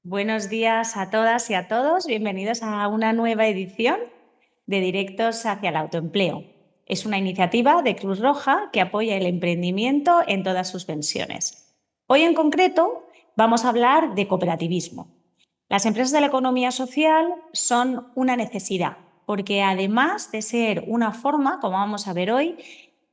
Buenos días a todas y a todos. Bienvenidos a una nueva edición de Directos hacia el Autoempleo. Es una iniciativa de Cruz Roja que apoya el emprendimiento en todas sus versiones. Hoy en concreto vamos a hablar de cooperativismo. Las empresas de la economía social son una necesidad porque además de ser una forma, como vamos a ver hoy,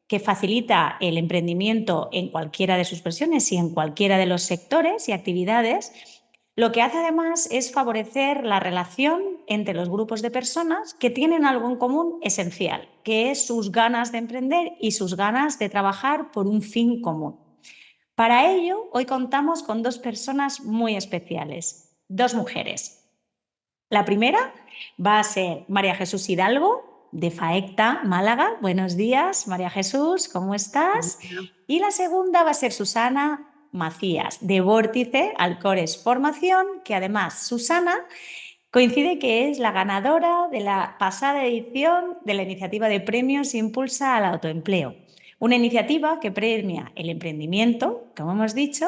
que facilita el emprendimiento en cualquiera de sus versiones y en cualquiera de los sectores y actividades, lo que hace además es favorecer la relación entre los grupos de personas que tienen algo en común esencial, que es sus ganas de emprender y sus ganas de trabajar por un fin común. Para ello, hoy contamos con dos personas muy especiales, dos mujeres. La primera va a ser María Jesús Hidalgo, de Faecta, Málaga. Buenos días, María Jesús, ¿cómo estás? Y la segunda va a ser Susana Macías, de Vórtice Alcores Formación, que además Susana coincide que es la ganadora de la pasada edición de la iniciativa de premios Impulsa al Autoempleo, una iniciativa que premia el emprendimiento, como hemos dicho,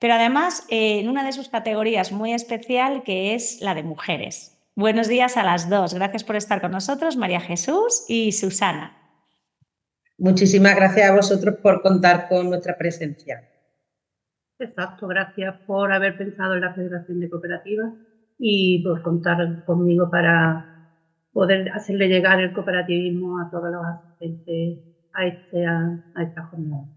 pero además en una de sus categorías muy especial, que es la de mujeres. Buenos días a las dos. Gracias por estar con nosotros, María Jesús y Susana. Muchísimas gracias a vosotros por contar con nuestra presencia. Exacto, gracias por haber pensado en la Federación de Cooperativas y por contar conmigo para poder hacerle llegar el cooperativismo a todos los asistentes a esta jornada.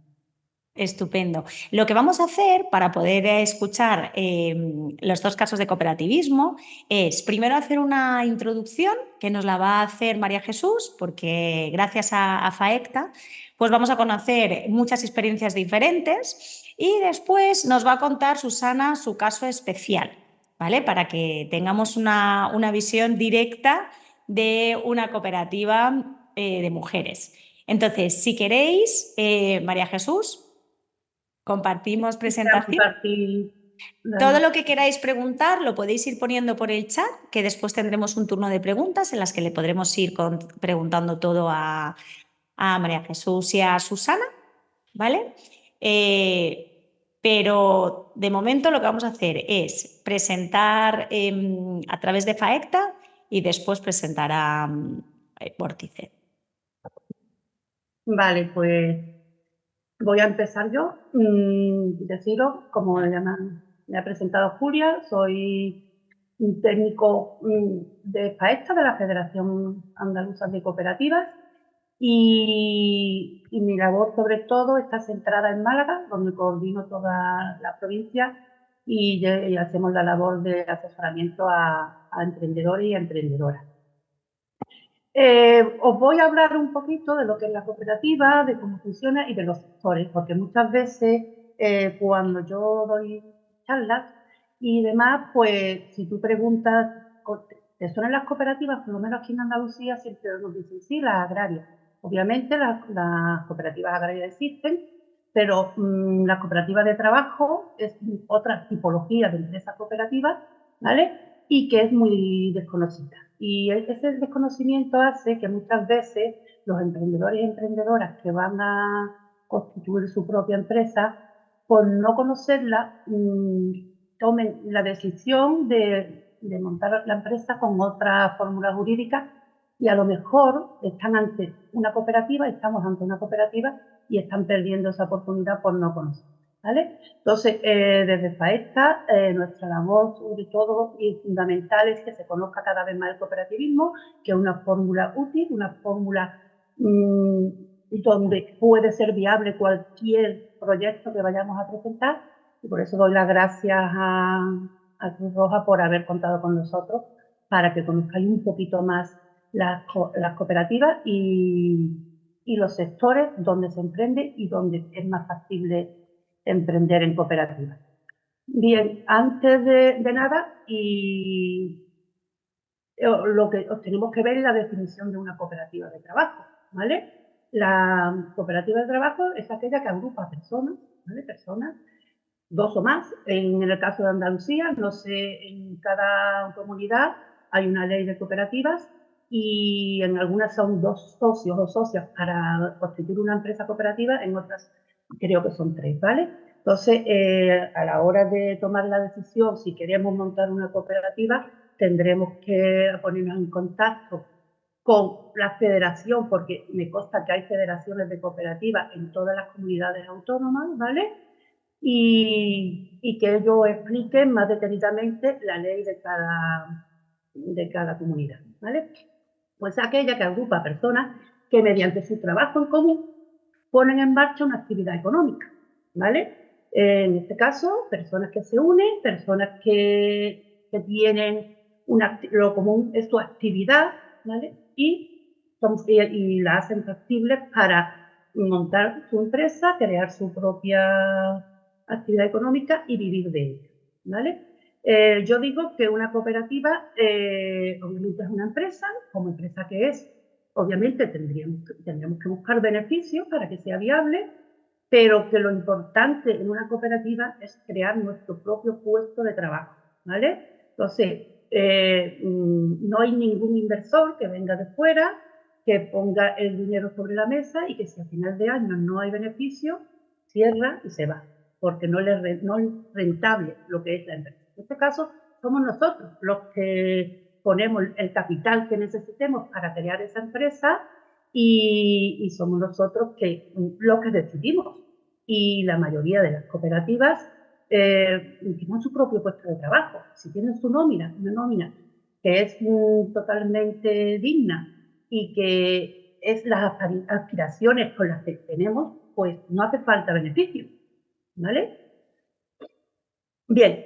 Estupendo. Lo que vamos a hacer para poder escuchar los dos casos de cooperativismo es primero hacer una introducción que nos la va a hacer María Jesús, porque gracias a Faecta pues vamos a conocer muchas experiencias diferentes, y después nos va a contar Susana su caso especial, ¿vale? Para que tengamos una visión directa de una cooperativa de mujeres. Entonces, si queréis, María Jesús, compartimos presentación. Todo lo que queráis preguntar lo podéis ir poniendo por el chat, que después tendremos un turno de preguntas en las que le podremos ir preguntando todo a María Jesús y a Susana, ¿vale? Pero de momento lo que vamos a hacer es presentar a través de Faecta y después presentar a Vórtice. Vale, pues voy a empezar yo. Deciros, como me ha presentado Julia, soy un técnico de Faecta, de la Federación Andaluza de Cooperativas, y mi labor sobre todo está centrada en Málaga, donde coordino toda la provincia y hacemos la labor de asesoramiento a emprendedores y emprendedoras. Os voy a hablar un poquito de lo que es la cooperativa, de cómo funciona y de los sectores, porque muchas veces cuando yo doy charlas y demás, pues si tú preguntas, ¿te suenan las cooperativas? Por lo menos aquí en Andalucía siempre nos dicen sí, las agrarias. Obviamente las cooperativas agrarias existen, pero las cooperativas de trabajo es otra tipología de empresa cooperativa, ¿vale? Y que es muy desconocida. Y ese desconocimiento hace que muchas veces los emprendedores y emprendedoras que van a constituir su propia empresa, por no conocerla, tomen la decisión de montar la empresa con otra fórmula jurídica, y a lo mejor estamos ante una cooperativa y están perdiendo esa oportunidad por no conocer, ¿vale? Entonces, desde Faecta, nuestra labor sobre todo y fundamental es que se conozca cada vez más el cooperativismo, que es una fórmula útil, una fórmula donde puede ser viable cualquier proyecto que vayamos a presentar, y por eso doy las gracias a Cruz Roja por haber contado con nosotros para que conozcáis un poquito más las cooperativas y los sectores donde se emprende y donde es más factible emprender en cooperativa. Bien, antes de nada, lo que tenemos que ver es la definición de una cooperativa de trabajo, ¿vale? La cooperativa de trabajo es aquella que agrupa personas, ¿vale? Personas, dos o más. En el caso de Andalucía, no sé, en cada comunidad hay una ley de cooperativas y en algunas son dos socios o socias para constituir una empresa cooperativa, en otras creo que son tres, ¿vale? Entonces, a la hora de tomar la decisión, si queremos montar una cooperativa, tendremos que ponernos en contacto con la federación, porque me consta que hay federaciones de cooperativas en todas las comunidades autónomas, ¿vale? Y que ellos expliquen más detenidamente la ley de cada comunidad, ¿vale? Pues aquella que agrupa a personas que mediante su trabajo en común ponen en marcha una actividad económica, ¿vale? En este caso, personas que se unen, personas que tienen lo común es su actividad, ¿vale? Y la hacen factible para montar su empresa, crear su propia actividad económica y vivir de ella, ¿vale? Yo digo que una cooperativa obviamente es una empresa, como empresa que es, obviamente tendríamos que buscar beneficios para que sea viable, pero que lo importante en una cooperativa es crear nuestro propio puesto de trabajo, ¿vale? Entonces, no hay ningún inversor que venga de fuera, que ponga el dinero sobre la mesa y que si a final de año no hay beneficio, cierra y se va, porque no es rentable lo que es la empresa. En este caso, somos nosotros los que ponemos el capital que necesitemos para crear esa empresa y somos nosotros los que decidimos. Y la mayoría de las cooperativas tienen su propio puesto de trabajo. Si tienen su nómina, una nómina que es totalmente digna y que es las aspiraciones con las que tenemos, pues no hace falta beneficio, ¿vale? Bien,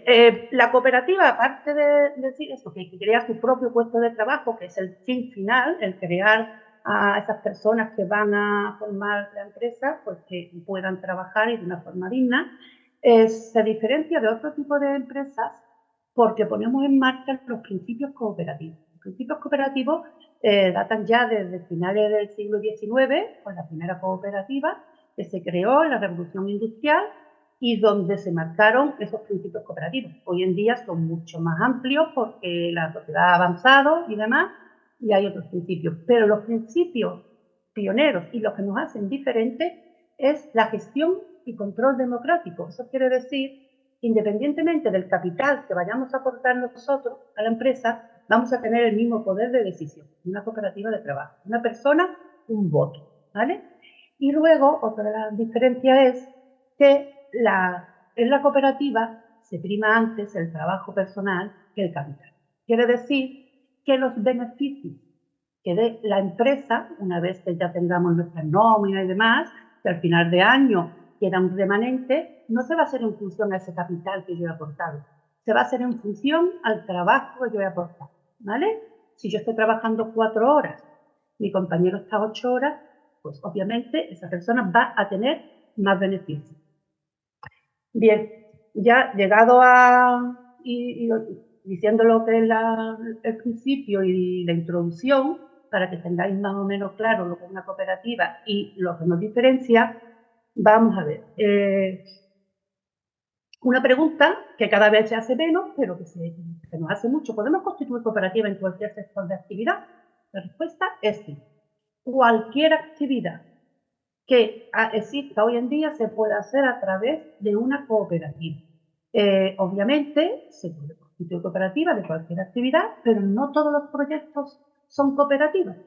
la cooperativa, aparte de decir eso, que crea su propio puesto de trabajo, que es el fin final, el crear a esas personas que van a formar la empresa, pues que puedan trabajar y de una forma digna, se diferencia de otro tipo de empresas porque ponemos en marcha los principios cooperativos. Los principios cooperativos datan ya desde finales del siglo XIX, con la primera cooperativa que se creó en la Revolución Industrial, y donde se marcaron esos principios cooperativos. Hoy en día son mucho más amplios porque la sociedad ha avanzado y demás, y hay otros principios. Pero los principios pioneros y los que nos hacen diferentes es la gestión y control democrático. Eso quiere decir, independientemente del capital que vayamos a aportar nosotros a la empresa, vamos a tener el mismo poder de decisión. Una cooperativa de trabajo. Una persona, un voto, ¿vale? Y luego, otra de las diferencias es que en la cooperativa se prima antes el trabajo personal que el capital. Quiere decir que los beneficios que dé la empresa, una vez que ya tengamos nuestra nómina y demás, que al final de año queda un remanente, no se va a hacer en función a ese capital que yo he aportado, se va a hacer en función al trabajo que yo he aportado, ¿vale? Si yo estoy trabajando 4 horas, mi compañero está 8 horas, pues obviamente esa persona va a tener más beneficios. Bien, ya llegado y diciendo lo que es el principio y la introducción, para que tengáis más o menos claro lo que es una cooperativa y lo que nos diferencia, vamos a ver. Una pregunta que cada vez se hace menos, pero que se nos hace mucho. ¿Podemos constituir cooperativa en cualquier sector de actividad? La respuesta es sí. Cualquier actividad que exista hoy en día se puede hacer a través de una cooperativa. Obviamente se puede constituir cooperativa de cualquier actividad, pero no todos los proyectos son cooperativas,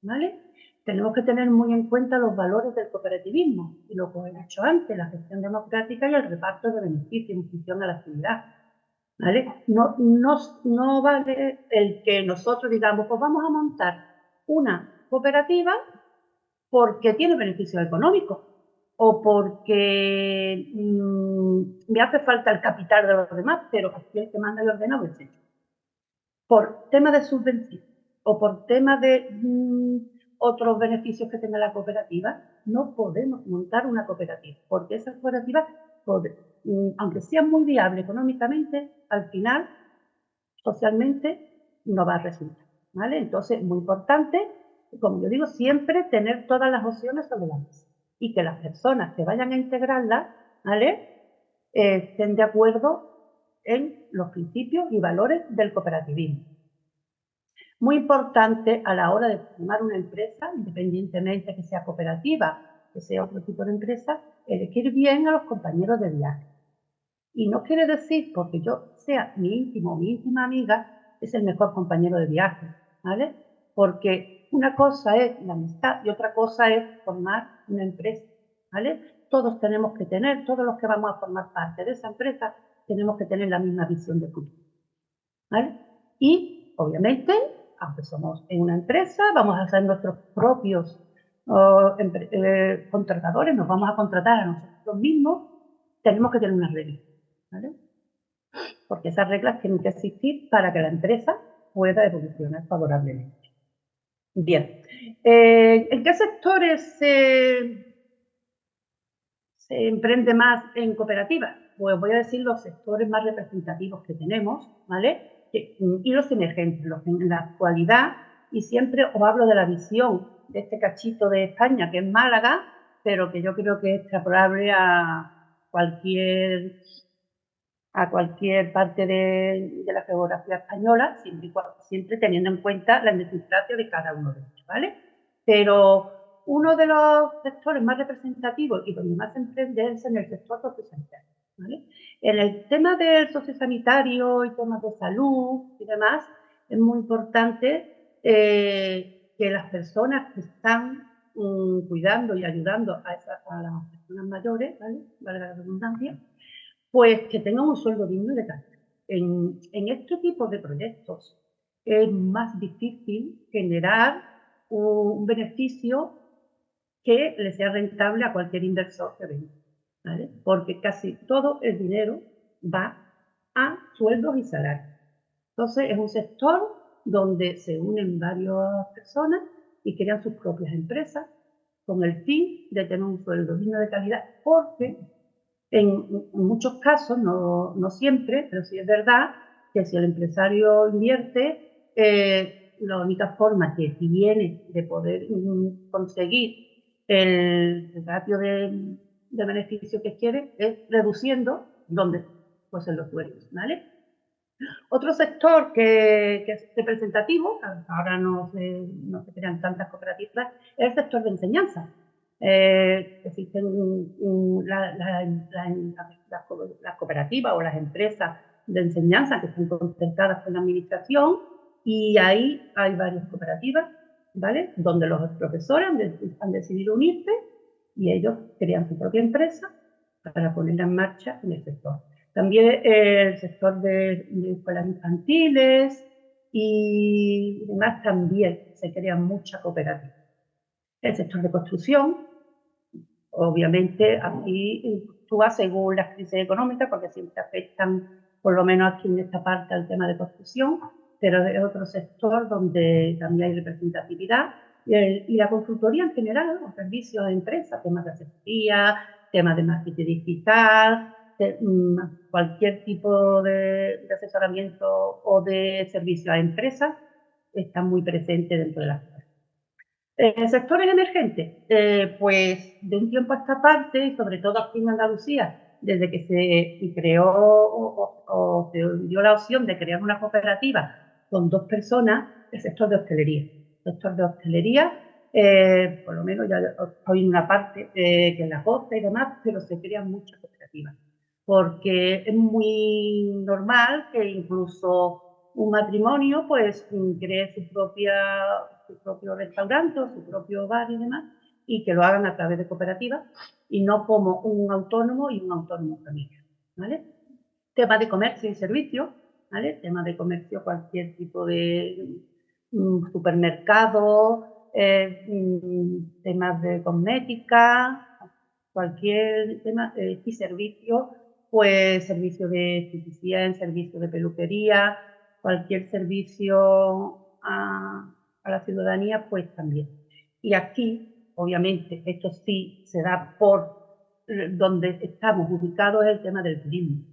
¿vale? Tenemos que tener muy en cuenta los valores del cooperativismo y lo que he dicho antes, la gestión democrática y el reparto de beneficios en función a la actividad, ¿vale? No vale el que nosotros digamos, pues vamos a montar una cooperativa porque tiene beneficios económicos o porque me hace falta el capital de los demás, pero aquí el que manda y ordena es el por tema de subvención o por tema de otros beneficios que tenga la cooperativa, no podemos montar una cooperativa, porque esa cooperativa, aunque sea muy viable económicamente, al final, socialmente, no va a resultar, ¿vale? Entonces, muy importante, como yo digo, siempre tener todas las opciones sobre la mesa y que las personas que vayan a integrarla, ¿vale? Estén de acuerdo en los principios y valores del cooperativismo. Muy importante a la hora de formar una empresa, independientemente que sea cooperativa que sea otro tipo de empresa, elegir bien a los compañeros de viaje. Y no quiere decir porque yo sea mi íntimo o mi íntima amiga, es el mejor compañero de viaje, ¿vale? Porque una cosa es la amistad y otra cosa es formar una empresa, ¿vale? Todos tenemos que tener, todos los que vamos a formar parte de esa empresa, tenemos que tener la misma visión de futuro, ¿vale? Y, obviamente, aunque somos en una empresa, vamos a ser nuestros propios contratadores, nos vamos a contratar a nosotros mismos, tenemos que tener unas reglas, ¿vale? Porque esas reglas tienen que existir para que la empresa pueda evolucionar favorablemente. Bien, ¿en qué sectores se emprende más en cooperativas? Pues voy a decir los sectores más representativos que tenemos, ¿vale? Y los emergentes, los en la actualidad, y siempre os hablo de la visión de este cachito de España, que es Málaga, pero que yo creo que es extrapolable a cualquier parte de la geografía española, siempre teniendo en cuenta la idiosincrasia de cada uno de ellos, ¿vale? Pero uno de los sectores más representativos y donde más se emprende es en el sector sociosanitario, ¿vale? En el tema del sociosanitario y temas de salud y demás, es muy importante que las personas que están cuidando y ayudando a las personas mayores, ¿vale? Valga la redundancia, pues que tengan un sueldo digno y de calidad. En este tipo de proyectos es más difícil generar un beneficio que le sea rentable a cualquier inversor que venga, ¿vale? Porque casi todo el dinero va a sueldos y salarios. Entonces es un sector donde se unen varias personas y crean sus propias empresas con el fin de tener un sueldo digno de calidad, porque en muchos casos, no siempre, pero sí es verdad que si el empresario invierte, la única forma que tiene de poder conseguir el ratio de beneficio que quiere es reduciendo donde pues en los sueldos, ¿vale? Otro sector que es representativo, ahora no se crean tantas cooperativas, es el sector de enseñanza. Existen las cooperativas o las empresas de enseñanza que están concertadas con la administración y ahí hay varias cooperativas, ¿vale? Donde los profesores han decidido unirse y ellos crean su propia empresa para ponerla en marcha en el sector. También el sector de escuelas infantiles y demás también se crean muchas cooperativas. El sector de construcción, obviamente aquí actúa según las crisis económicas porque siempre afectan, por lo menos aquí en esta parte, al tema de construcción, pero es otro sector donde también hay representatividad. Y la consultoría en general, los servicios de empresas, temas de asesoría, temas de marketing digital, cualquier tipo de asesoramiento o de servicio a empresas está muy presente dentro de las sectores emergentes, pues de un tiempo a esta parte, y sobre todo aquí en Andalucía, desde que se creó o se dio la opción de crear una cooperativa con 2 personas, el sector de hostelería. El sector de hostelería, por lo menos ya estoy en una parte que es la costa y demás, pero se crean muchas cooperativas, porque es muy normal que incluso un matrimonio pues cree su propio restaurante o su propio bar y demás, y que lo hagan a través de cooperativas y no como un autónomo y un autónomo familiar, ¿vale? Tema de comercio y servicio, ¿vale? Tema de comercio, cualquier tipo de supermercado, temas de cosmética, cualquier tema y servicio, pues servicio de esteticien, servicio de peluquería, cualquier servicio a la ciudadanía, pues también. Y aquí, obviamente, esto sí se da por donde estamos ubicados, es el tema del turismo.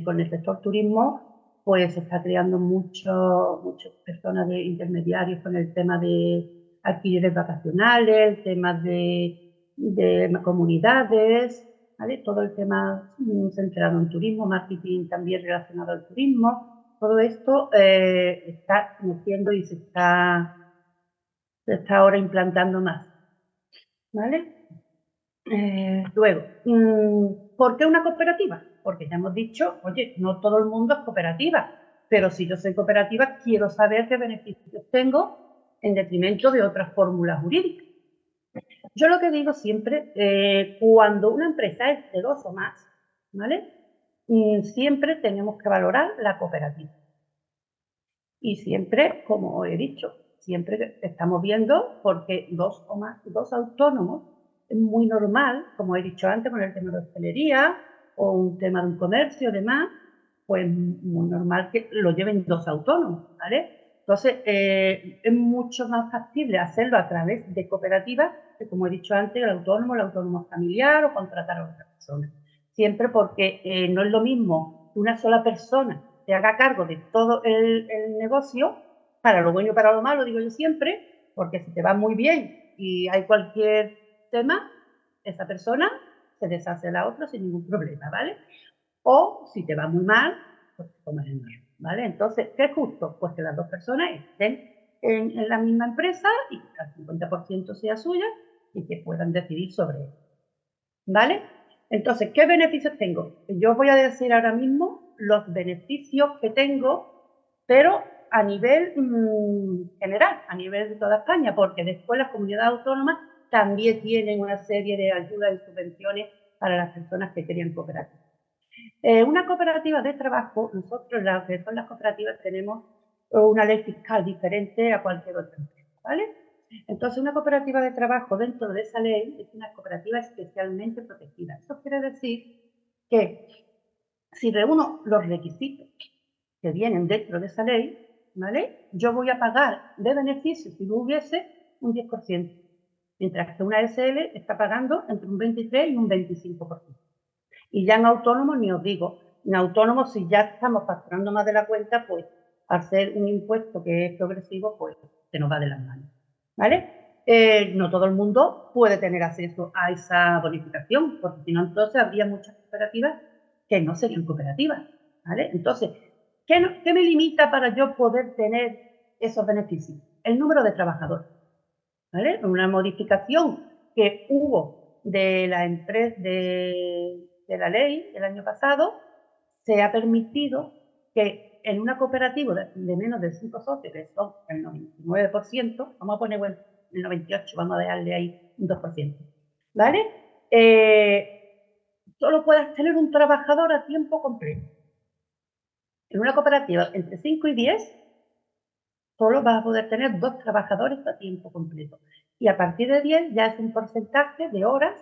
Con el sector turismo, pues se está creando muchas personas de intermediarios con el tema de alquileres vacacionales, el tema de comunidades, ¿vale? Todo el tema centrado en turismo, marketing también relacionado al turismo. Todo esto está creciendo y se está ahora implantando más, ¿vale? Luego, ¿por qué una cooperativa? Porque ya hemos dicho, oye, no todo el mundo es cooperativa, pero si yo soy cooperativa, quiero saber qué beneficios tengo en detrimento de otras fórmulas jurídicas. Yo lo que digo siempre, cuando una empresa es de 2 o más, ¿vale? Siempre tenemos que valorar la cooperativa. Y siempre, como he dicho, siempre estamos viendo porque 2 o más, 2 autónomos, es muy normal, como he dicho antes, con el tema de hostelería o un tema de un comercio y demás, pues muy normal que lo lleven 2 autónomos, ¿vale? Entonces, es mucho más factible hacerlo a través de cooperativas que, como he dicho antes, el autónomo familiar o contratar a otra persona. Siempre porque no es lo mismo que una sola persona se haga cargo de todo el negocio, para lo bueno y para lo malo, digo yo siempre, porque si te va muy bien y hay cualquier tema, esa persona se deshace de la otra sin ningún problema, ¿vale? O si te va muy mal, pues te comes el mal, ¿vale? Entonces, ¿qué es justo? Pues que las 2 personas estén en la misma empresa y que el 50% sea suya y que puedan decidir sobre él, ¿vale? Entonces, ¿qué beneficios tengo? Yo os voy a decir ahora mismo los beneficios que tengo, pero a nivel general, a nivel de toda España, porque después las comunidades autónomas también tienen una serie de ayudas y subvenciones para las personas que querían cooperar. Una cooperativa de trabajo, nosotros las que son las cooperativas tenemos una ley fiscal diferente a cualquier otra empresa, ¿vale? Entonces, una cooperativa de trabajo dentro de esa ley es una cooperativa especialmente protegida. Eso quiere decir que si reúno los requisitos que vienen dentro de esa ley, ¿vale? Yo voy a pagar de beneficio, si no hubiese, un 10%, mientras que una SL está pagando entre un 23 y un 25%. Y ya en autónomos ni os digo, en autónomos si ya estamos facturando más de la cuenta, pues al ser un impuesto que es progresivo, pues se nos va de las manos, ¿vale? No todo el mundo puede tener acceso a esa bonificación, porque si no, entonces habría muchas cooperativas que no serían cooperativas, ¿vale? Entonces, ¿qué me limita para yo poder tener esos beneficios? El número de trabajadores, ¿vale? Una modificación que hubo de la empresa de la ley el año pasado, se ha permitido que en una cooperativa de menos de 5 socios, que son el 99%, vamos a poner bueno, el 98%, vamos a darle ahí un 2%, ¿vale? Solo puedes tener un trabajador a tiempo completo. En una cooperativa entre 5 y 10, solo vas a poder tener 2 trabajadores a tiempo completo. Y a partir de 10 ya es un porcentaje de horas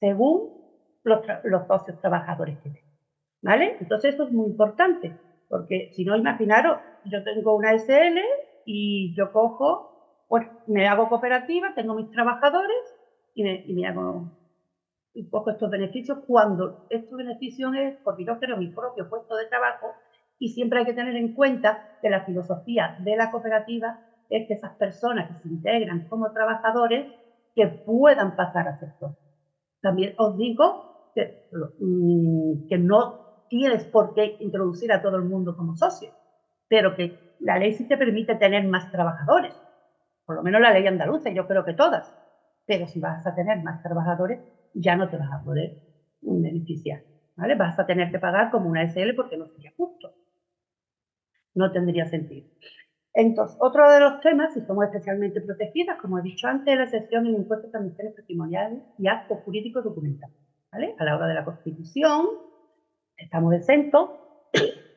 según los socios trabajadores que tengan, ¿vale? Entonces eso es muy importante, porque si no, imaginaros, yo tengo una SL y yo cojo, pues me hago cooperativa, tengo mis trabajadores y cojo estos beneficios cuando estos beneficios es porque yo creo mi propio puesto de trabajo y siempre hay que tener en cuenta que la filosofía de la cooperativa es que esas personas que se integran como trabajadores que puedan pasar a ser socios. También os digo que no tienes por qué introducir a todo el mundo como socio, pero que la ley sí te permite tener más trabajadores, por lo menos la ley andaluza, yo creo que todas, pero si vas a tener más trabajadores ya no te vas a poder beneficiar, ¿vale? Vas a tener que pagar como una SL porque no sería justo, no tendría sentido. Entonces, otro de los temas, si somos especialmente protegidas, como he dicho antes, es la excepción en impuestos de transmisiones patrimoniales y actos jurídicos documentados, ¿vale? A la hora de la constitución estamos exentos,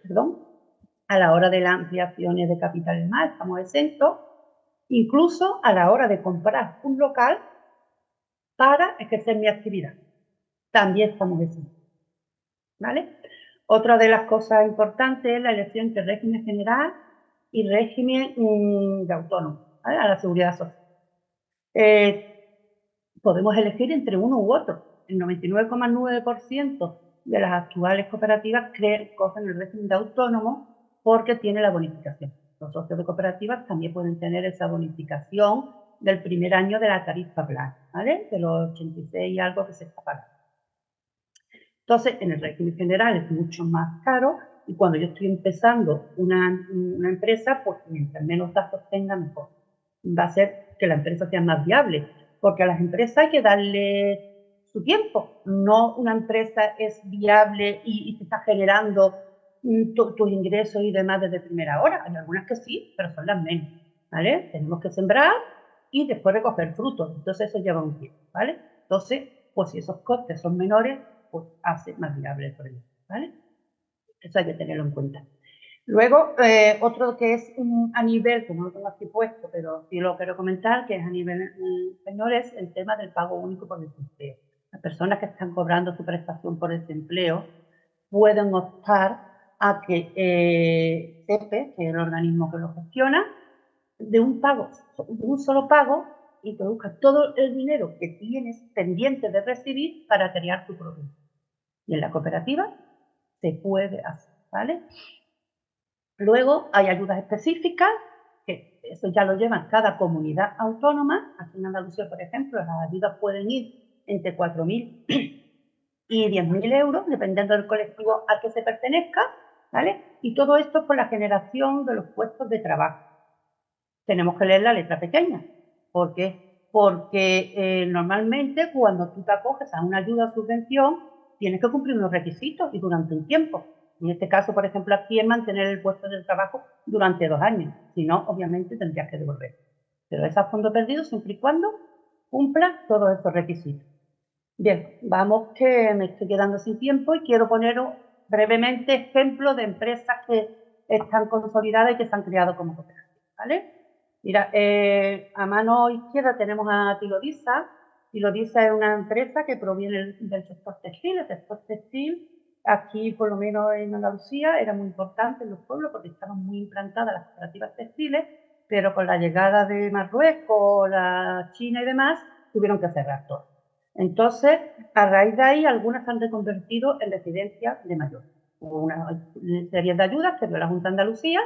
perdón, a la hora de las ampliaciones de capital más estamos exentos, incluso a la hora de comprar un local para ejercer mi actividad, también estamos exentos, ¿vale? Otra de las cosas importantes es la elección entre régimen general y régimen de autónomo, ¿vale? A la seguridad social. Podemos elegir entre uno u otro. El 99,9% de las actuales cooperativas cogen el régimen de autónomo porque tiene la bonificación. Los socios de cooperativas también pueden tener esa bonificación del primer año de la tarifa plana, ¿vale? De los 86 y algo que se está pagando. Entonces, en el régimen general es mucho más caro y cuando yo estoy empezando una empresa, pues mientras menos datos tenga, mejor. Va a ser que la empresa sea más viable, porque a las empresas hay que darle su tiempo. No una empresa es viable y te está generando tus ingresos y demás desde primera hora. Hay algunas que sí, pero son las menos, ¿vale? Tenemos que sembrar y después recoger frutos. Entonces eso lleva un tiempo, ¿vale? Entonces, pues si esos costes son menores, pues hace más viable el proyecto, ¿vale? Eso hay que tenerlo en cuenta. Luego, otro que es a nivel, como no lo tengo aquí puesto, pero sí lo quiero comentar, que es a nivel español, es el tema del pago único por desempleo. Las personas que están cobrando su prestación por desempleo pueden optar a que CEPE, que es el organismo que lo gestiona, de un solo pago, introduzca todo el dinero que tienes pendiente de recibir para crear tu propio. Y en la cooperativa se puede hacer, ¿vale? Luego hay ayudas específicas, que eso ya lo llevan cada comunidad autónoma. Aquí en Andalucía, por ejemplo, las ayudas pueden ir entre 4.000 y 10.000 euros, dependiendo del colectivo al que se pertenezca, ¿vale? Y todo esto por la generación de los puestos de trabajo. Tenemos que leer la letra pequeña. ¿Por qué? Porque normalmente cuando tú te acoges a una ayuda o subvención, tienes que cumplir unos requisitos y durante un tiempo. En este caso, por ejemplo, aquí es mantener el puesto de trabajo durante 2 años. Si no, obviamente tendrías que devolver. Pero es a fondo perdido siempre y cuando cumpla todos estos requisitos. Bien, vamos que me estoy quedando sin tiempo y quiero poneros brevemente ejemplos de empresas que están consolidadas y que se han creado como cooperativas, ¿vale? Mira, a mano izquierda tenemos a Tilodisa. Tilodisa es una empresa que proviene del sector textil. El sector textil, aquí por lo menos en Andalucía, era muy importante en los pueblos porque estaban muy implantadas las cooperativas textiles, pero con la llegada de Marruecos, la China y demás, tuvieron que cerrar todo. Entonces, a raíz de ahí, algunas se han reconvertido en residencias de mayores. Hubo una serie de ayudas que dio la Junta de Andalucía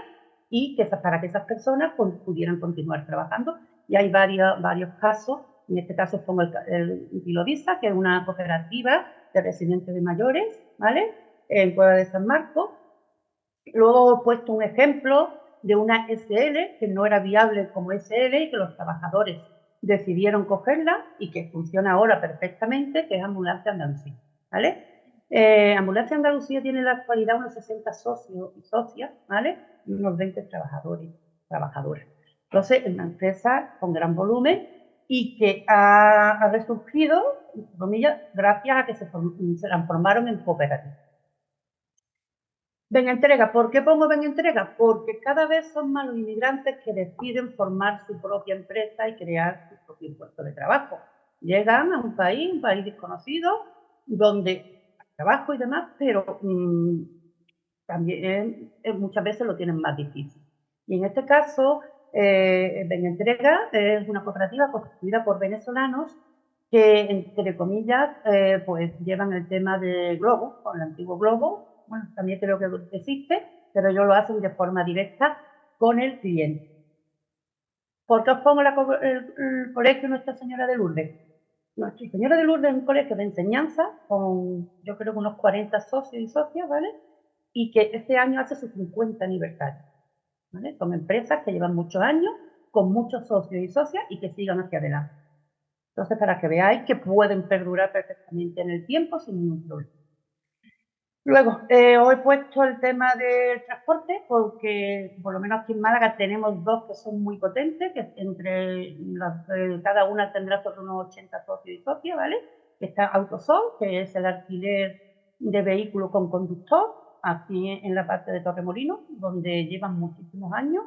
y que para que esas personas pudieran continuar trabajando. Y hay varios casos. En este caso pongo el Tilodisa, que es una cooperativa de residentes de mayores, ¿vale? En Cueva de San Marcos. Luego he puesto un ejemplo de una SL que no era viable como SL y que los trabajadores decidieron cogerla y que funciona ahora perfectamente, que es Ambulancia Andalucía, ¿vale? Ambulancia Andalucía tiene en la actualidad unos 60 socios y socias, ¿vale? Y unos 20 trabajadores y trabajadoras. Entonces, es una empresa con gran volumen y que ha resurgido, entre comillas, gracias a que se transformaron en cooperativas. Benentrega, ¿por qué pongo Benentrega? Porque cada vez son más los inmigrantes que deciden formar su propia empresa y crear su propio puesto de trabajo. Llegan a un país desconocido, donde hay trabajo y demás, pero también muchas veces lo tienen más difícil. Y en este caso, Benentrega es una cooperativa constituida por venezolanos que, entre comillas, pues llevan el tema de Globo, con el antiguo Globo. Bueno, también creo que existe, pero ellos lo hacen de forma directa con el cliente. ¿Por qué os pongo el colegio Nuestra Señora de Lourdes? Nuestra Señora de Lourdes es un colegio de enseñanza con, yo creo que unos 40 socios y socias, ¿vale? Y que este año hace su 50 aniversario, ¿vale? Son empresas que llevan muchos años, con muchos socios y socias y que sigan hacia adelante. Entonces, para que veáis que pueden perdurar perfectamente en el tiempo sin ningún problema. Luego, os he puesto el tema del transporte porque, por lo menos aquí en Málaga, tenemos dos que son muy potentes, que cada una tendrá sobre unos 80 socios y socias, ¿vale? Está Autosol, que es el alquiler de vehículos con conductor, aquí en la parte de Torremolinos, donde llevan muchísimos años,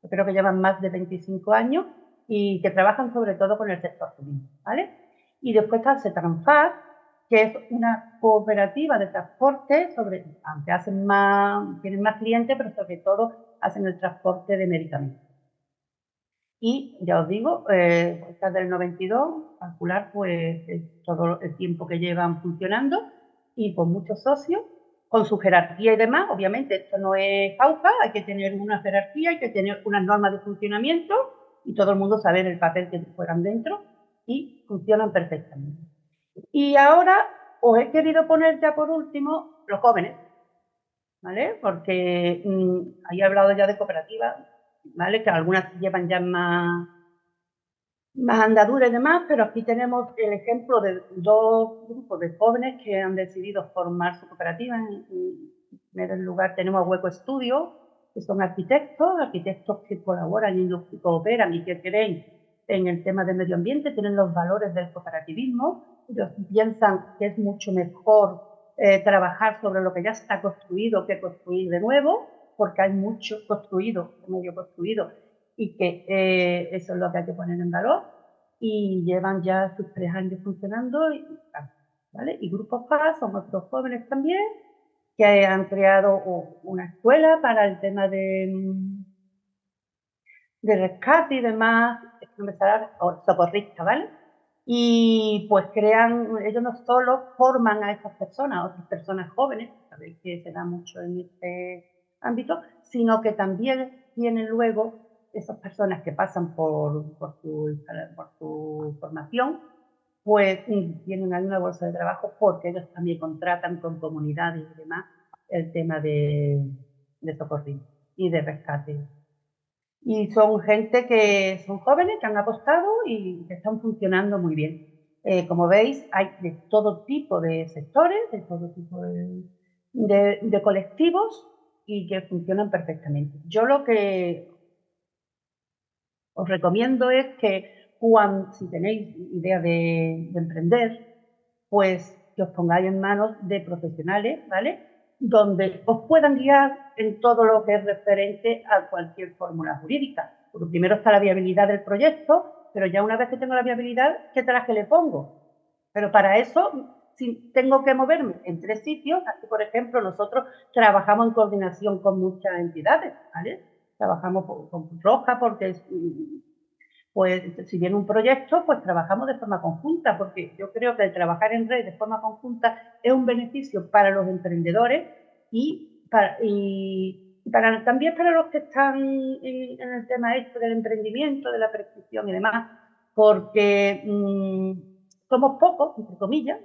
creo que llevan más de 25 años, y que trabajan sobre todo con el sector turismo, ¿vale? Y después está Setranfar, que es una cooperativa de transporte, aunque tienen más clientes, pero sobre todo hacen el transporte de medicamentos. Y ya os digo, esta del 92, calcular pues todo el tiempo que llevan funcionando y con muchos socios, con su jerarquía y demás. Obviamente esto no es jauja, hay que tener una jerarquía, hay que tener unas normas de funcionamiento y todo el mundo saber el papel que juegan dentro y funcionan perfectamente. Y ahora os he querido poner ya por último los jóvenes, ¿vale? Porque ahí he hablado ya de cooperativas, ¿vale? Que algunas llevan ya más más andadura y demás, pero aquí tenemos el ejemplo de dos grupos de jóvenes que han decidido formar su cooperativa. En primer lugar tenemos a Hueco Estudio, que son arquitectos que colaboran y cooperan y que creen en el tema del medio ambiente, tienen los valores del cooperativismo. Ellos piensan que es mucho mejor trabajar sobre lo que ya está construido que construir de nuevo, porque hay mucho construido, medio construido, y que eso es lo que hay que poner en valor, y llevan ya sus 3 años funcionando, ¿vale? Y Grupo FA son otros jóvenes también que han creado una escuela para el tema de rescate y demás, socorrista, ¿vale? Y pues ellos no solo forman a esas personas, a otras personas jóvenes, sabéis que se da mucho en este ámbito, sino que también tienen luego esas personas que pasan por su formación, pues tienen alguna bolsa de trabajo porque ellos también contratan con comunidades y demás el tema de socorrismo y de rescate. Y son gente que son jóvenes, que han apostado y que están funcionando muy bien. Como veis, hay de todo tipo de sectores, de todo tipo de colectivos y que funcionan perfectamente. Yo lo que os recomiendo es que si tenéis idea de emprender, pues que os pongáis en manos de profesionales, ¿vale? Donde os puedan guiar en todo lo que es referente a cualquier fórmula jurídica. Porque primero está la viabilidad del proyecto, pero ya una vez que tengo la viabilidad, ¿qué traje le pongo? Pero para eso, si tengo que moverme en 3 sitios, así por ejemplo, nosotros trabajamos en coordinación con muchas entidades, ¿vale? Trabajamos con Cruz Roja porque pues si viene un proyecto, pues trabajamos de forma conjunta, porque yo creo que el trabajar en red de forma conjunta es un beneficio para los emprendedores y también para los que están en el tema este del emprendimiento, de la prescripción y demás, porque somos pocos, entre comillas,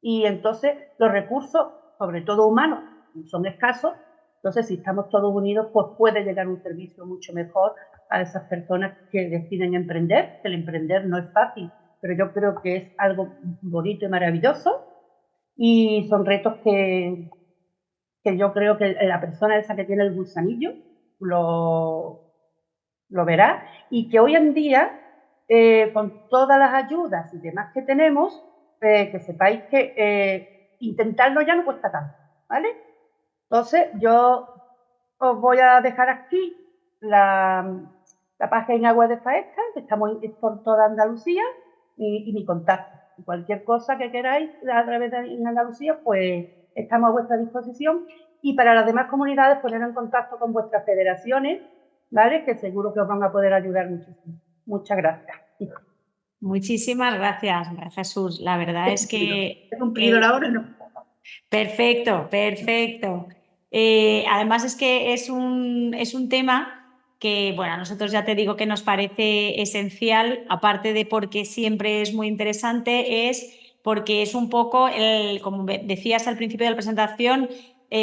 y entonces los recursos, sobre todo humanos, son escasos. Entonces, si estamos todos unidos, pues puede llegar un servicio mucho mejor a esas personas que deciden emprender. El emprender no es fácil, pero yo creo que es algo bonito y maravilloso, y son retos que yo creo que la persona esa que tiene el gusanillo lo verá, y que hoy en día, con todas las ayudas y demás que tenemos, que sepáis que intentarlo ya no cuesta tanto, ¿vale? Entonces, yo os voy a dejar aquí la página web de Faesca, que estamos por toda Andalucía, y mi contacto. Cualquier cosa que queráis a través de en Andalucía, pues estamos a vuestra disposición. Y para las demás comunidades, poner en contacto con vuestras federaciones, ¿vale? Que seguro que os van a poder ayudar muchísimo. Muchas gracias. Muchísimas gracias, María Jesús. La verdad es que... He cumplido la hora, ¿no? Perfecto, perfecto. Además es que es un tema que, bueno, a nosotros ya te digo que nos parece esencial, aparte de porque siempre es muy interesante, es porque es un poco, como decías al principio de la presentación,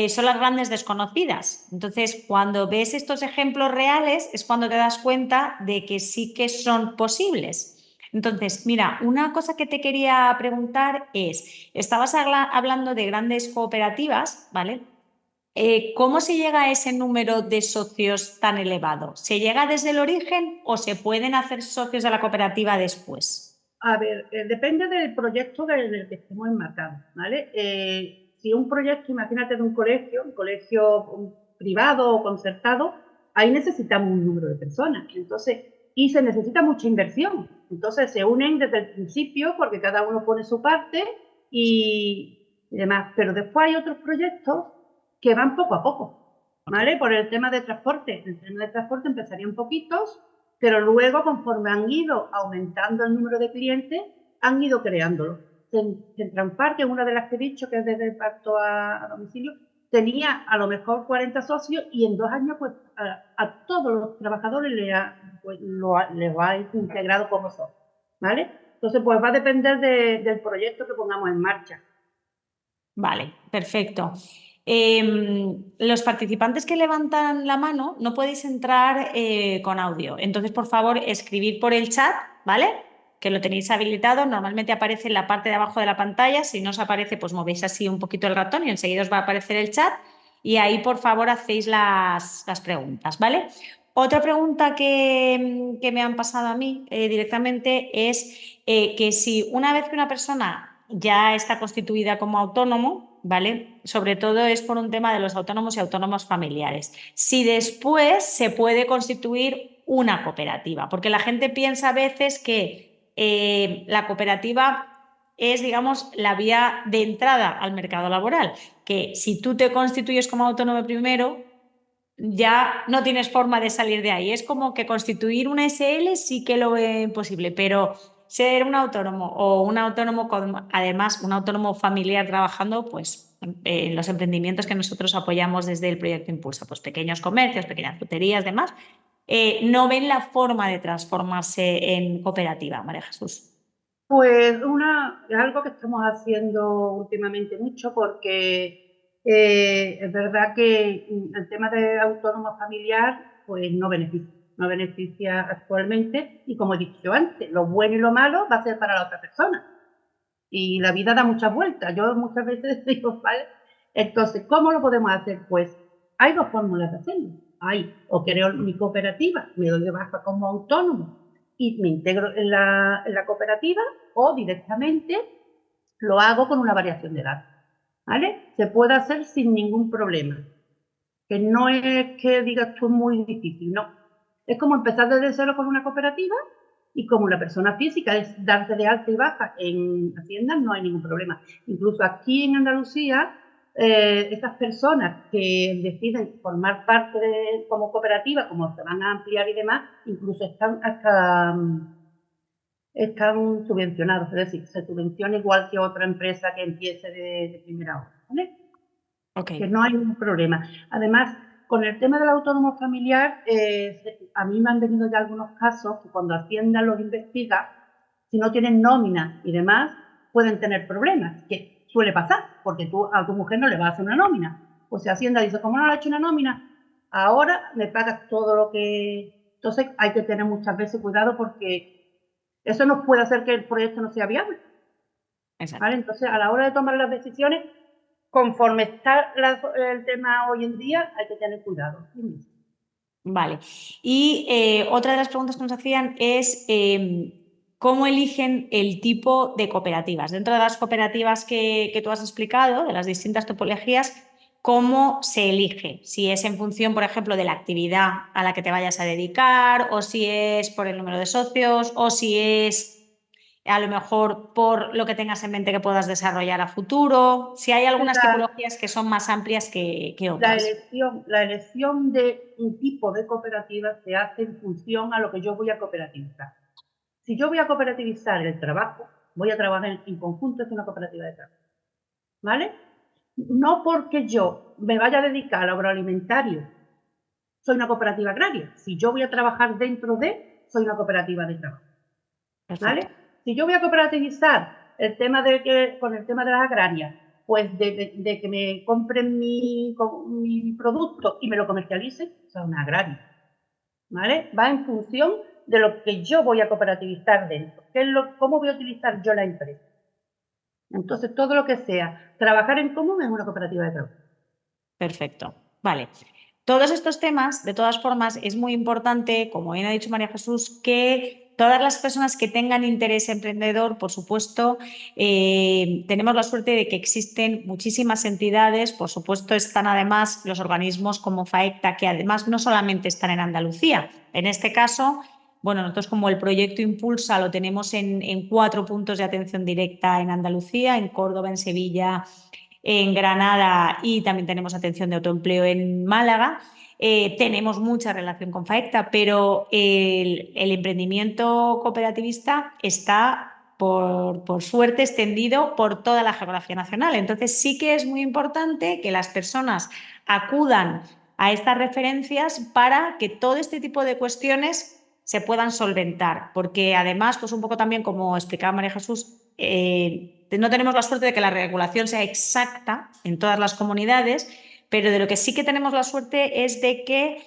son las grandes desconocidas. Entonces, cuando ves estos ejemplos reales es cuando te das cuenta de que sí que son posibles. Entonces, mira, una cosa que te quería preguntar es, estabas hablando de grandes cooperativas, ¿vale? ¿Cómo se llega a ese número de socios tan elevado? ¿Se llega desde el origen o se pueden hacer socios de la cooperativa después? A ver, depende del proyecto del que estemos enmarcados, ¿vale? Si un proyecto, imagínate de un colegio privado o concertado, ahí necesitamos un número de personas. Entonces, y se necesita mucha inversión. Entonces, se unen desde el principio porque cada uno pone su parte y demás. Pero después hay otros proyectos que van poco a poco, ¿vale? Por el tema de transporte. El tema de transporte empezarían poquitos, pero luego, conforme han ido aumentando el número de clientes, han ido creándolo. Central Park, que es una de las que he dicho, que es desde el parto a domicilio, tenía a lo mejor 40 socios y en 2 años pues a todos los trabajadores les va integrado como socios, ¿vale? Entonces, pues va a depender del proyecto que pongamos en marcha. Vale, perfecto. Los participantes que levantan la mano no podéis entrar con audio. Entonces, por favor, escribir por el chat, ¿vale? Que lo tenéis habilitado, normalmente aparece en la parte de abajo de la pantalla, si no os aparece pues movéis así un poquito el ratón y enseguida os va a aparecer el chat y ahí por favor hacéis las preguntas, ¿vale? Otra pregunta que me han pasado a mí directamente es que si una vez que una persona ya está constituida como autónomo, ¿vale? Sobre todo es por un tema de los autónomos y autónomos familiares. Si después se puede constituir una cooperativa, porque la gente piensa a veces que la cooperativa es, digamos, la vía de entrada al mercado laboral, que si tú te constituyes como autónomo primero, ya no tienes forma de salir de ahí. Es como que constituir una SL sí que lo ve posible, pero ser un autónomo o un autónomo con, además, un autónomo familiar trabajando, pues en los emprendimientos que nosotros apoyamos desde el proyecto Impulsa, pues pequeños comercios, pequeñas fruterías, demás, no ven la forma de transformarse en cooperativa, María Jesús. Pues es algo que estamos haciendo últimamente mucho porque es verdad que el tema de autónomo familiar pues no beneficia actualmente y como he dicho antes, lo bueno y lo malo va a ser para la otra persona y la vida da muchas vueltas. Yo muchas veces digo, ¿vale? Entonces, ¿cómo lo podemos hacer? Pues hay dos fórmulas de hacerlo. Hay, o creo mi cooperativa, me doy de baja como autónomo y me integro en la cooperativa, o directamente lo hago con una variación de edad, ¿vale? Se puede hacer sin ningún problema, que no es que digas tú muy difícil, no. Es como empezar desde cero con una cooperativa y como la persona física es darse de alta y baja en Hacienda, no hay ningún problema. Incluso aquí en Andalucía, estas personas que deciden formar parte como cooperativa, como se van a ampliar y demás, incluso están subvencionados, es decir, se subvenciona igual que otra empresa que empiece de primera hora, ¿vale? Okay. Que no hay ningún problema. Además, con el tema del autónomo familiar, a mí me han venido ya algunos casos que cuando Hacienda los investiga, si no tienen nómina y demás, pueden tener problemas, que suele pasar, porque tú a tu mujer no le vas a hacer una nómina. Pues si Hacienda dice, como no le ha hecho una nómina, ahora me pagas todo lo que... Entonces hay que tener muchas veces cuidado porque eso nos puede hacer que el proyecto no sea viable. ¿Vale? Entonces, a la hora de tomar las decisiones, conforme está el tema hoy en día, hay que tener cuidado. Vale. Y otra de las preguntas que nos hacían es ¿cómo eligen el tipo de cooperativas? Dentro de las cooperativas que tú has explicado, de las distintas topologías, ¿cómo se elige? Si es en función, por ejemplo, de la actividad a la que te vayas a dedicar, o si es por el número de socios, o si es a lo mejor por lo que tengas en mente que puedas desarrollar a futuro. Si hay algunas tipologías que son más amplias que otras. La elección de un tipo de cooperativa se hace en función a lo que yo voy a cooperativizar. Si yo voy a cooperativizar el trabajo, voy a trabajar en conjunto con una cooperativa de trabajo. ¿Vale? No porque yo me vaya a dedicar al agroalimentario, soy una cooperativa agraria. Si yo voy a trabajar dentro de, soy una cooperativa de trabajo. ¿Vale? Si yo voy a cooperativizar el tema con el tema de las agrarias, pues de que me compren mi producto y me lo comercialicen, o sea, una agraria. ¿Vale? Va en función de lo que yo voy a cooperativizar dentro. ¿Cómo voy a utilizar yo la empresa? Entonces, todo lo que sea trabajar en común es una cooperativa de trabajo. Perfecto. Vale. Todos estos temas, de todas formas, es muy importante, como bien ha dicho María Jesús, que todas las personas que tengan interés emprendedor, por supuesto, tenemos la suerte de que existen muchísimas entidades, por supuesto están además los organismos como FAECTA, que además no solamente están en Andalucía. En este caso, bueno, nosotros como el proyecto Impulsa lo tenemos en 4 puntos de atención directa en Andalucía, en Córdoba, en Sevilla, en Granada y también tenemos atención de autoempleo en Málaga. Tenemos mucha relación con FAECTA, pero el emprendimiento cooperativista está por suerte extendido por toda la geografía nacional. Entonces sí que es muy importante que las personas acudan a estas referencias para que todo este tipo de cuestiones se puedan solventar, porque además, pues un poco también como explicaba María Jesús, no tenemos la suerte de que la regulación sea exacta en todas las comunidades, pero de lo que sí que tenemos la suerte es de que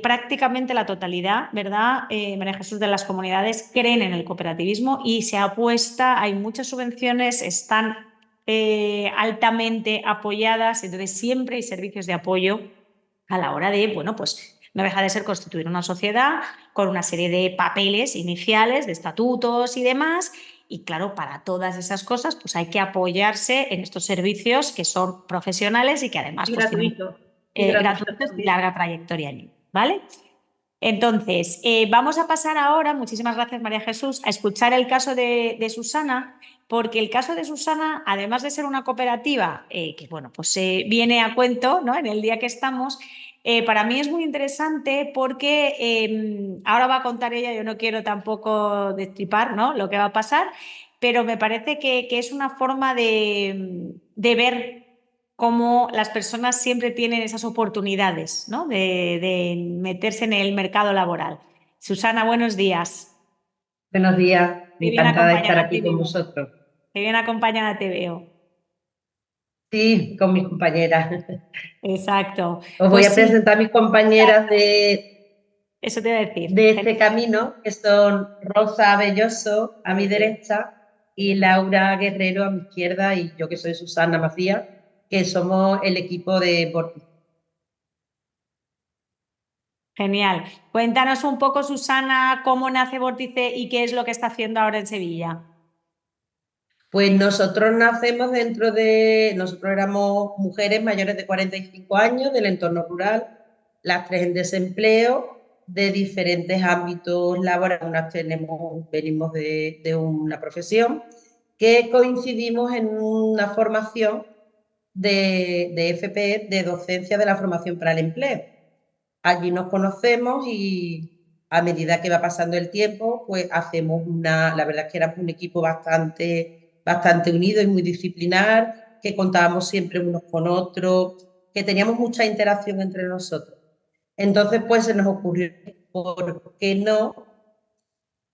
prácticamente la totalidad, ¿verdad, María Jesús, de las comunidades creen en el cooperativismo y se apuesta, hay muchas subvenciones, están altamente apoyadas, entonces siempre hay servicios de apoyo a la hora de, bueno, pues no deja de ser constituir una sociedad con una serie de papeles iniciales, de estatutos y demás. Y claro, para todas esas cosas, pues hay que apoyarse en estos servicios que son profesionales y que además Y pues, tienen gratuito. Y gratuito gratuitos y también. larga trayectoria en ello, ¿vale? Entonces, vamos a pasar ahora, muchísimas gracias María Jesús, a escuchar el caso de Susana, porque el caso de Susana, además de ser una cooperativa que bueno, pues viene a cuento, ¿no? En el día que estamos, para mí es muy interesante porque ahora va a contar ella, yo no quiero tampoco destripar, ¿no? Lo que va a pasar, pero me parece que es una forma de ver cómo las personas siempre tienen esas oportunidades, ¿no? de meterse en el mercado laboral. Susana, buenos días. Buenos días, Qué bien encantada de estar acompañada te aquí con veo. vosotros. Qué bien acompañada te veo. Sí, con mis compañeras. Exacto. Os voy Pues a sí, presentar a mis compañeras eso te voy a decir. de este camino, que son Rosa Belloso a mi derecha y Laura Guerrero a mi izquierda, y yo que soy Susana Macías, que somos el equipo de Vortiz. Genial. Cuéntanos un poco, Susana, cómo nace Vórtice y qué es lo que está haciendo ahora en Sevilla. Pues nosotros nacemos nosotros éramos mujeres mayores de 45 años del entorno rural, las tres en desempleo, de diferentes ámbitos laborales. Unas venimos de una profesión, que coincidimos en una formación de FP, de docencia de la formación para el empleo. Allí nos conocemos y a medida que va pasando el tiempo, pues la verdad es que éramos un equipo bastante unido y muy disciplinar, que contábamos siempre unos con otros, que teníamos mucha interacción entre nosotros. Entonces, pues se nos ocurrió, ¿por qué no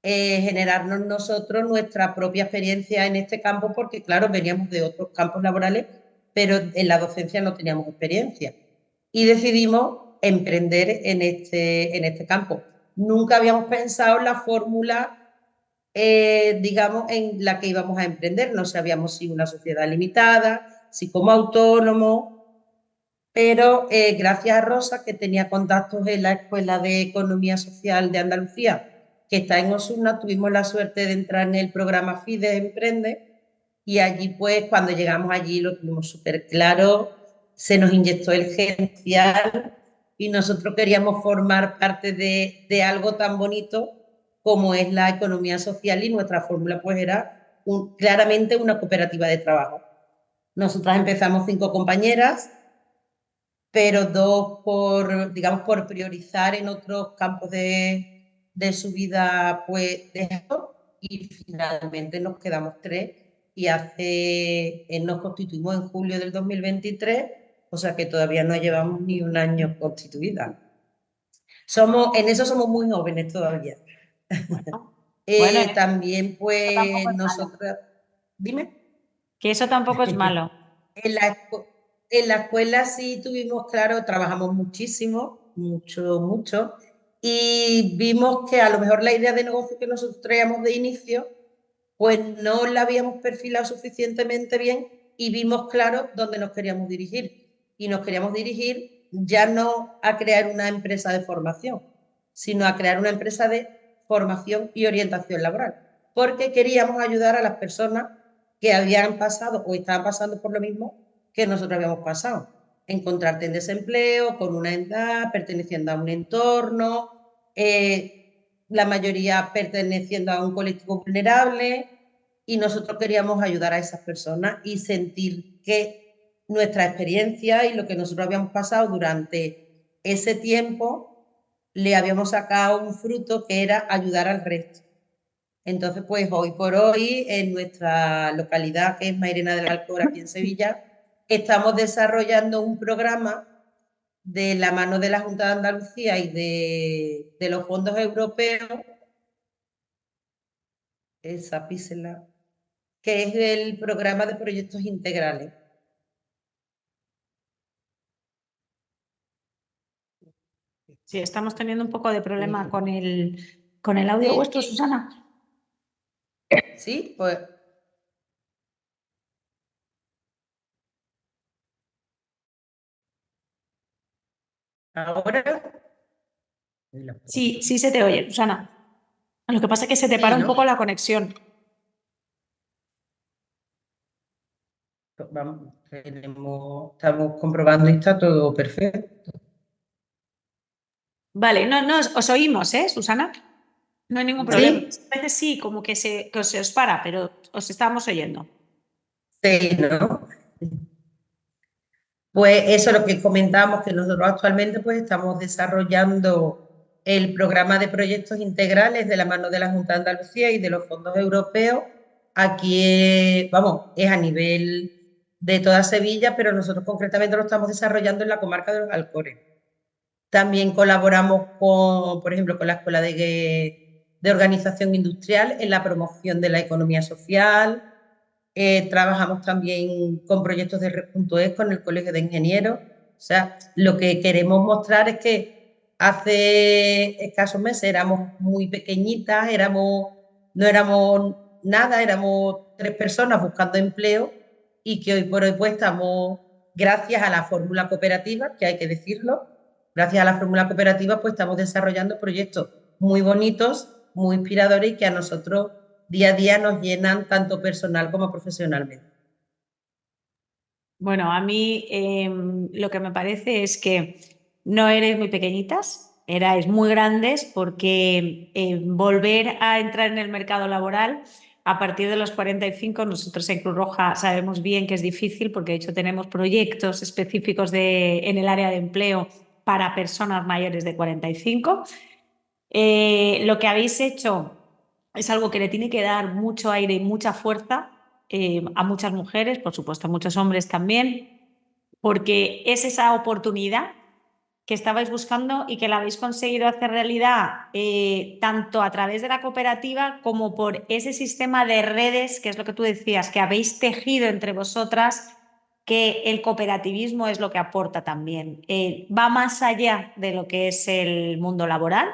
generarnos nosotros nuestra propia experiencia en este campo? Porque, claro, veníamos de otros campos laborales, pero en la docencia no teníamos experiencia. Y decidimos emprender en este campo. Nunca habíamos pensado en la fórmula, digamos, en la que íbamos a emprender. No sabíamos si una sociedad limitada, si como autónomo, pero gracias a Rosa, que tenía contactos en la Escuela de Economía Social de Andalucía, que está en Osuna, tuvimos la suerte de entrar en el programa FIDE Emprende, y allí pues cuando llegamos allí lo tuvimos súper claro, se nos inyectó el gerencial y nosotros queríamos formar parte de algo tan bonito como es la economía social, y nuestra fórmula pues era claramente una cooperativa de trabajo. Nosotras empezamos 5 compañeras, pero 2 digamos, por priorizar en otros campos de su vida, pues dejó, y finalmente nos quedamos 3 y nos constituimos en julio del 2023, o sea que todavía no llevamos ni un año constituida. En eso somos muy jóvenes todavía. Bueno, bueno, También eso pues tampoco es malo. nosotras, dime. Que eso tampoco es malo. En en la escuela sí tuvimos, claro, trabajamos muchísimo, mucho, y vimos que a lo mejor la idea de negocio que nosotros traíamos de inicio, pues no la habíamos perfilado suficientemente bien, y vimos claro dónde nos queríamos dirigir. Y nos queríamos dirigir ya no a crear una empresa de formación, sino a crear una empresa de formación y orientación laboral, porque queríamos ayudar a las personas que habían pasado o estaban pasando por lo mismo que nosotros habíamos pasado. Encontrarte en desempleo, con una edad, perteneciendo a un entorno, la mayoría perteneciendo a un colectivo vulnerable, y nosotros queríamos ayudar a esas personas y sentir que nuestra experiencia y lo que nosotros habíamos pasado durante ese tiempo le habíamos sacado un fruto, que era ayudar al resto. Entonces, pues hoy por hoy, en nuestra localidad, que es Mairena del Alcor, aquí en Sevilla, estamos desarrollando un programa de la mano de la Junta de Andalucía y de los fondos europeos, esa písela, que es el programa de proyectos integrales. Sí, estamos teniendo un poco de problema con el audio Sí, vuestro, sí. Susana. Sí, pues ahora. Sí, sí se te oye, Susana. Lo que pasa es que se te Sí, para un ¿no? poco la conexión. Vamos, estamos comprobando y está todo perfecto. Vale, no, no, os oímos, ¿eh, Susana? No hay ningún problema. Sí, A veces sí, como que se os para, pero os estamos oyendo. sí, ¿no? Pues eso es lo que comentamos, que nosotros actualmente pues estamos desarrollando el programa de proyectos integrales de la mano de la Junta de Andalucía y de los fondos europeos. Aquí, vamos, es a nivel de toda Sevilla, pero nosotros concretamente lo estamos desarrollando en la comarca de los Alcores. También colaboramos con, por ejemplo, con la Escuela de Organización Industrial en la promoción de la economía social. Trabajamos también con proyectos de Red.es con el Colegio de Ingenieros. O sea, lo que queremos mostrar es que hace escasos meses éramos muy pequeñitas, no éramos nada, éramos 3 personas buscando empleo y que hoy por hoy pues estamos, gracias a la fórmula cooperativa, que hay que decirlo, gracias a la fórmula cooperativa pues estamos desarrollando proyectos muy bonitos, muy inspiradores y que a nosotros día a día nos llenan tanto personal como profesionalmente. Bueno, a mí lo que me parece es que no erais muy pequeñitas, erais muy grandes porque volver a entrar en el mercado laboral a partir de los 45, nosotros en Cruz Roja sabemos bien que es difícil porque de hecho tenemos proyectos específicos en el área de empleo para personas mayores de 45. Lo que habéis hecho es algo que le tiene que dar mucho aire y mucha fuerza a muchas mujeres, por supuesto a muchos hombres también, porque es esa oportunidad que estabais buscando y que la habéis conseguido hacer realidad tanto a través de la cooperativa como por ese sistema de redes, que es lo que tú decías, que habéis tejido entre vosotras, que el cooperativismo es lo que aporta también. Va más allá de lo que es el mundo laboral.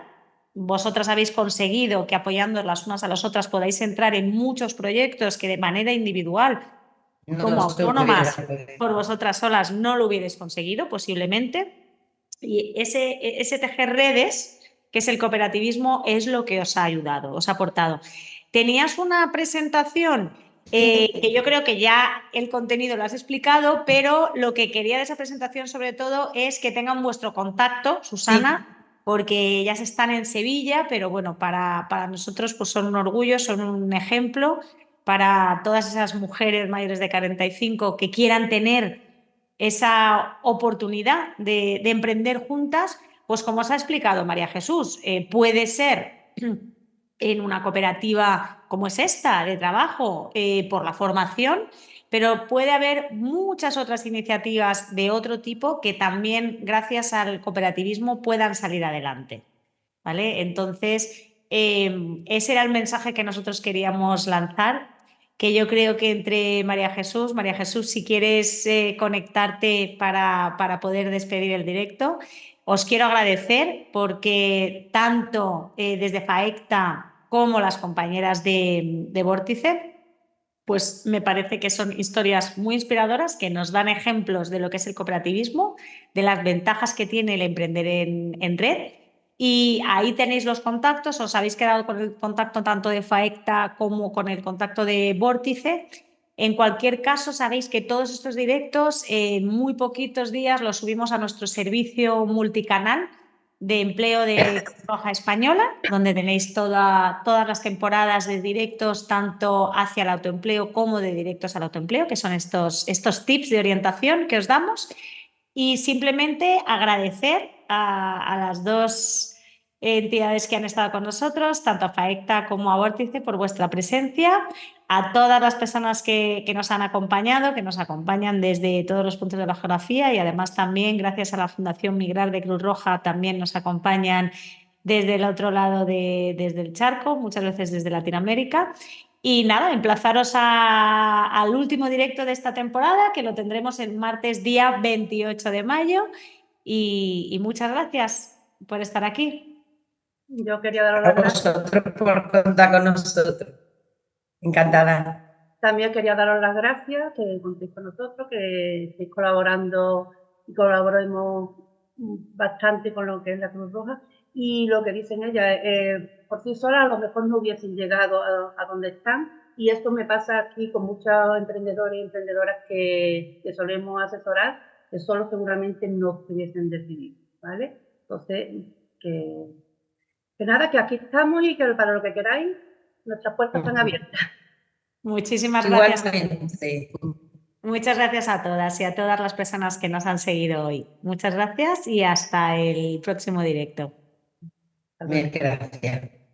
Vosotras habéis conseguido que apoyando las unas a las otras podáis entrar en muchos proyectos que de manera individual, como No se hubiera autónomas, podido. por vosotras solas no lo hubierais conseguido posiblemente. Y ese tejer redes, que es el cooperativismo, es lo que os ha ayudado, os ha aportado. Tenías una presentación que yo creo que ya el contenido lo has explicado, pero lo que quería de esa presentación sobre todo es que tengan vuestro contacto, Sí, Susana, porque ellas están en Sevilla, pero bueno, para nosotros pues son un orgullo, son un ejemplo para todas esas mujeres mayores de 45 que quieran tener esa oportunidad de emprender juntas, pues como os ha explicado María Jesús, puede ser en una cooperativa como es esta de trabajo por la formación, pero puede haber muchas otras iniciativas de otro tipo que también gracias al cooperativismo puedan salir adelante. ¿Vale? Entonces, ese era el mensaje que nosotros queríamos lanzar, que yo creo que entre María Jesús, si quieres conectarte para poder despedir el directo, os quiero agradecer porque tanto desde FAECTA como las compañeras de Vórtice, pues me parece que son historias muy inspiradoras que nos dan ejemplos de lo que es el cooperativismo, de las ventajas que tiene el emprender en red. Y ahí tenéis los contactos, os habéis quedado con el contacto tanto de FAECTA como con el contacto de Vórtice. En cualquier caso, sabéis que todos estos directos en muy poquitos días los subimos a nuestro servicio multicanal de empleo de Cruz Roja Española, donde tenéis todas las temporadas de directos, tanto hacia el autoempleo como de directos al autoempleo, que son estos tips de orientación que os damos. Y simplemente agradecer a las dos entidades que han estado con nosotros, tanto a FAECTA como a Vórtice, por vuestra presencia, a todas las personas que nos han acompañado, que nos acompañan desde todos los puntos de la geografía y además también gracias a la Fundación Migrar de Cruz Roja también nos acompañan desde el otro lado desde el charco, muchas veces desde Latinoamérica. Y nada, emplazaros al último directo de esta temporada, que lo tendremos el martes día 28 de mayo. Y muchas gracias. por estar aquí. Yo quería daros A las gracias. vosotros por contar con nosotros. Encantada. También quería daros las gracias que contéis con nosotros, que estéis colaborando y colaboremos bastante con lo que es la Cruz Roja. Y lo que dicen ellas, por sí solas a lo mejor no hubiesen llegado a donde están. Y esto me pasa aquí con muchos emprendedores y emprendedoras que solemos asesorar, que solo seguramente no hubiesen decidido, ¿vale? Entonces, que nada, que aquí estamos y que para lo que queráis, nuestras puertas están abiertas. Muchísimas gracias. Igualmente. Muchas gracias a todas y a todas las personas que nos han seguido hoy. Muchas gracias y hasta el próximo directo. Mil gracias.